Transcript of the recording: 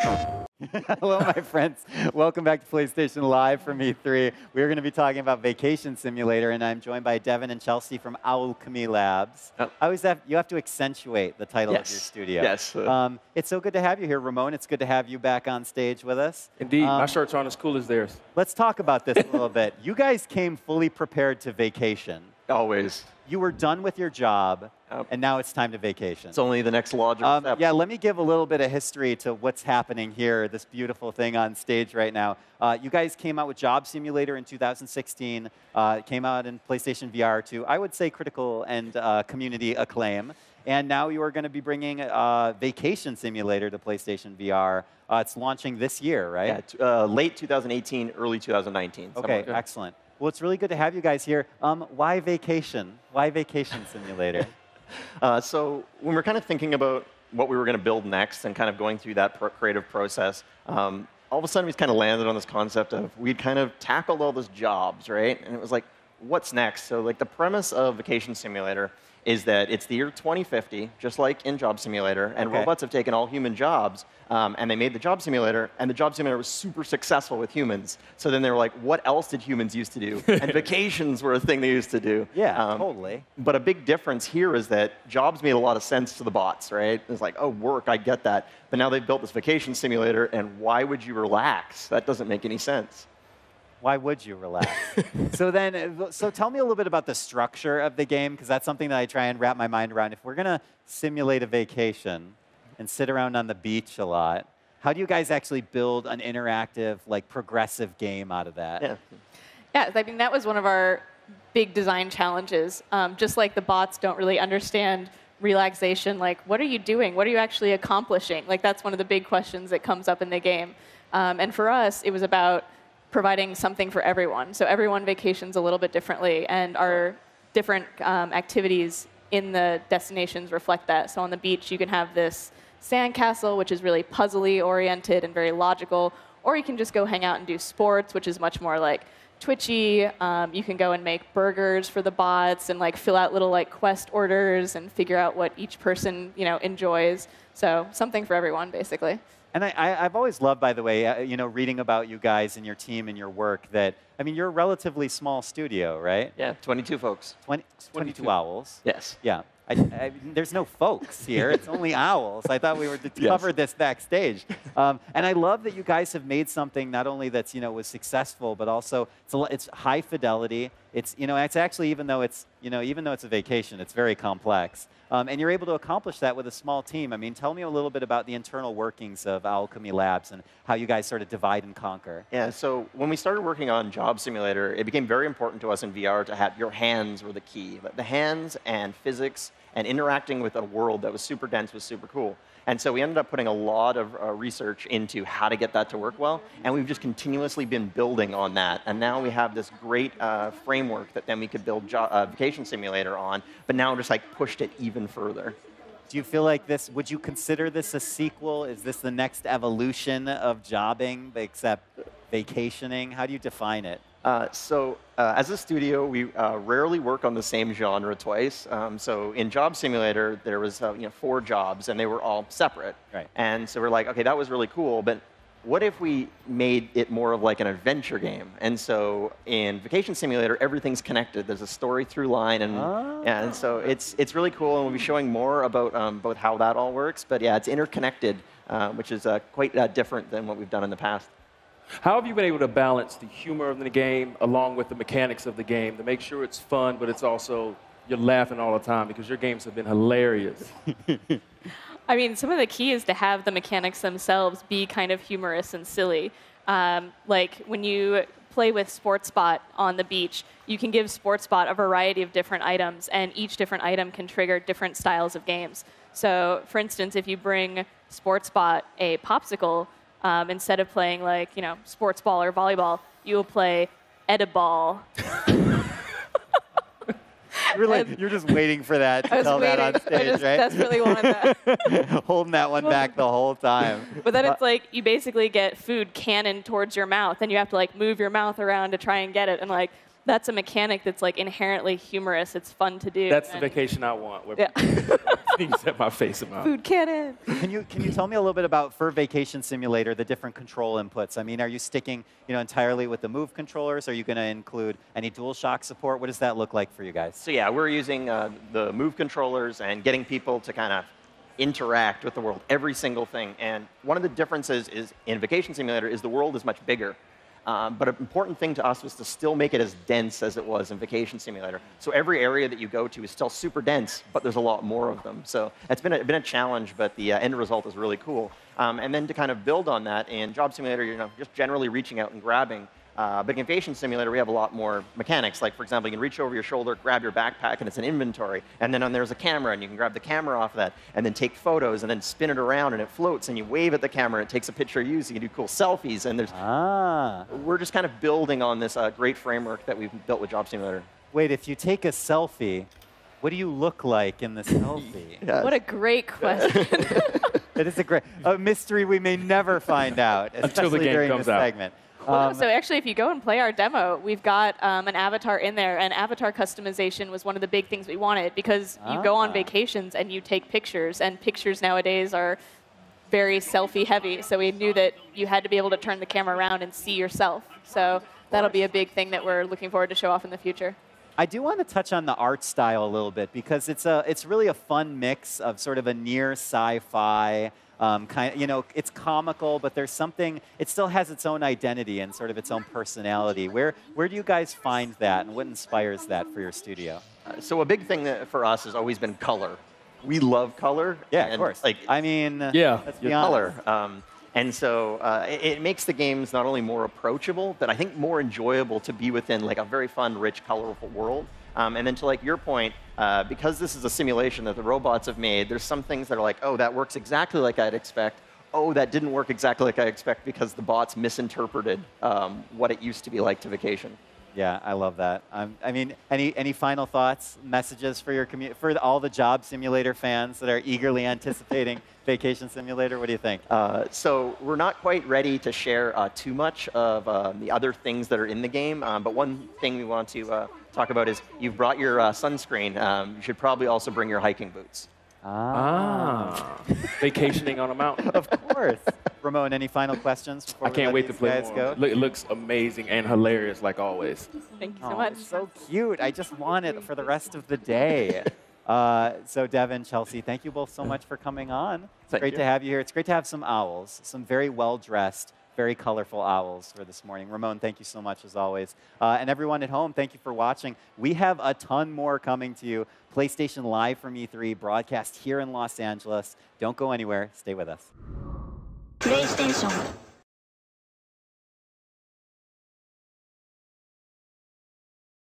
Hello, my friends. Welcome back to PlayStation Live from E3. We're going to be talking about Vacation Simulator, and I'm joined by Devin and Chelsea from Alchemy Labs. You have to accentuate the title of your studio. Yes. It's so good to have you here, Ramon. It's good to have you back on stage with us. Indeed. My shirts aren't as cool as theirs. Let's talk about this a little bit. You guys came fully prepared to vacation. Always. You were done with your job, and now it's time to vacation. It's only the next logical step. Yeah, let me give a little bit of history to what's happening here, this beautiful thing on stage right now. You guys came out with Job Simulator in 2016. It came out in PlayStation VR to, I would say, critical and community acclaim. And now you are going to be bringing Vacation Simulator to PlayStation VR. It's launching this year, right? Yeah, late 2018, early 2019. Okay, excellent. Well, it's really good to have you guys here. Why vacation? Why Vacation Simulator? So when we're kind of thinking about what we were going to build next and kind of going through that creative process, all of a sudden we kind of landed on this concept of we'd kind of tackled all those jobs, right? And it was like, what's next? So like the premise of Vacation Simulator is that it's the year 2050, just like in Job Simulator, and robots have taken all human jobs, and they made the Job Simulator, and the Job Simulator was super successful with humans. So then they were like, what else did humans used to do? And vacations were a thing they used to do. Yeah, totally. But a big difference here is that jobs made a lot of sense to the bots, right? It's like, oh, work, I get that. But now they've built this Vacation Simulator, and why would you relax? That doesn't make any sense. Why would you relax? So tell me a little bit about the structure of the game, because that's something that I try and wrap my mind around. If we're going to simulate a vacation and sit around on the beach a lot, how do you guys actually build an interactive, like, progressive game out of that? Yeah, I mean, that was one of our big design challenges. Just like the bots don't really understand relaxation, like, what are you doing? What are you actually accomplishing? Like, that's one of the big questions that comes up in the game. And for us, it was about providing something for everyone. So everyone vacations a little bit differently, and our different activities in the destinations reflect that. So on the beach, you can have this sandcastle, which is really puzzly oriented and very logical, or you can just go hang out and do sports, which is much more like twitchy. You can go and make burgers for the bots and like fill out little like quest orders and figure out what each person enjoys. So something for everyone, basically. And I've always loved, by the way, reading about you guys and your team and your work that, I mean, you're a relatively small studio, right? Yeah, 22 folks. 22 owls. Yes. Yeah. There's no folks here. It's only owls. I thought we were to cover this backstage. And I love that you guys have made something not only that's was successful, but also it's high fidelity. It's it's actually even though it's a vacation, it's very complex. And you're able to accomplish that with a small team. I mean, tell me a little bit about the internal workings of Alchemy Labs and how you guys sort of divide and conquer. Yeah, so when we started working on Job Simulator, it became very important to us in VR to have your hands were the key. The hands and physics and interacting with a world that was super dense was super cool. And so we ended up putting a lot of research into how to get that to work well, and we've just continuously been building on that. And now we have this great framework that then we could build Vacation Simulator on, but now just like pushed it even further. Do you feel like would you consider this a sequel? Is this the next evolution of jobbing, except vacationing? How do you define it? As a studio, we rarely work on the same genre twice. So in Job Simulator, there was 4 jobs, and they were all separate. Right. And so we're like, okay, that was really cool, but what if we made it more of like an adventure game? And so in Vacation Simulator, everything's connected. There's a story through line, and so it's really cool, and we'll be showing more about both how that all works. But yeah, it's interconnected, which is quite different than what we've done in the past. How have you been able to balance the humor of the game along with the mechanics of the game to make sure it's fun, but it's also you're laughing all the time, because your games have been hilarious? I mean, some of the key is to have the mechanics themselves be kind of humorous and silly. Like when you play with SportsBot on the beach, you can give SportsBot a variety of different items, and each different item can trigger different styles of games. So, for instance, if you bring SportsBot a popsicle, instead of playing like, sports ball or volleyball, you will play Ediball. You're just waiting for that to tell that on stage, right? Desperately wanted that. Holding that one back the whole time. But then it's like you basically get food cannon towards your mouth, and you have to like move your mouth around to try and get it. And like that's a mechanic that's like inherently humorous. It's fun to do. That's the vacation I want. Where things at my face about. Food cannon. Can you tell me a little bit about, for Vacation Simulator, the different control inputs? I mean, are you sticking entirely with the Move controllers? Are you going to include any DualShock support? What does that look like for you guys? So yeah, we're using the Move controllers and getting people to kind of interact with the world, every single thing. And one of the differences is in Vacation Simulator is the world is much bigger. But an important thing to us was to still make it as dense as it was in Vacation Simulator. So every area that you go to is still super dense, but there's a lot more of them. So it's been a challenge, but the end result is really cool. And then to kind of build on that, in Job Simulator, just generally reaching out and grabbing. But in Vacation Simulator, we have a lot more mechanics. Like, for example, you can reach over your shoulder, grab your backpack, and it's an inventory. And then there's a camera, and you can grab the camera off of that, and then take photos, and then spin it around, and it floats, and you wave at the camera, and it takes a picture of you, so you can do cool selfies. And we're just kind of building on this great framework that we've built with Job Simulator. Wait, if you take a selfie, what do you look like in the selfie? Yes. What a great question. It is a mystery we may never find out, Until the especially game during comes this out. segment. So actually, if you go and play our demo, we've got an avatar in there, and avatar customization was one of the big things we wanted, because you go on vacations and you take pictures, and pictures nowadays are very selfie heavy. So we knew that you had to be able to turn the camera around and see yourself. So that'll be a big thing that we're looking forward to show off in the future. I do want to touch on the art style a little bit, because it's really a fun mix of sort of a near sci-fi it's comical, but there's something. It still has its own identity and sort of its own personality. Where do you guys find that, and what inspires that for your studio? So a big thing for us has always been color. We love color. Yeah, and of course. Like, I mean, yeah, let's be honest. color. And so it makes the games not only more approachable, but I think more enjoyable to be within like a very fun, rich, colorful world. And then to like your point, because this is a simulation that the robots have made, there's some things that are like, oh, that works exactly like I'd expect. Oh, that didn't work exactly like I expect because the bots misinterpreted what it used to be like to vacation. Yeah, I love that. I mean, any final thoughts, messages for your for all the Job Simulator fans that are eagerly anticipating Vacation Simulator? What do you think? So we're not quite ready to share too much of the other things that are in the game, but one thing we want to talk about is you've brought your sunscreen. You should probably also bring your hiking boots. Vacationing on a mountain. Of course. Ramon, any final questions before I can't wait to play more? Go? It looks amazing and hilarious, like always. Thank you so much. It's so cute. I just want it for the rest of the day. So Devin, Chelsea, thank you both so much for coming on. It's great to have you here. It's great to have some owls, some very well-dressed, very colorful owls for this morning. Ramon, thank you so much as always. And everyone at home, thank you for watching. We have a ton more coming to you. PlayStation Live from E3, broadcast here in Los Angeles. Don't go anywhere. Stay with us. PlayStation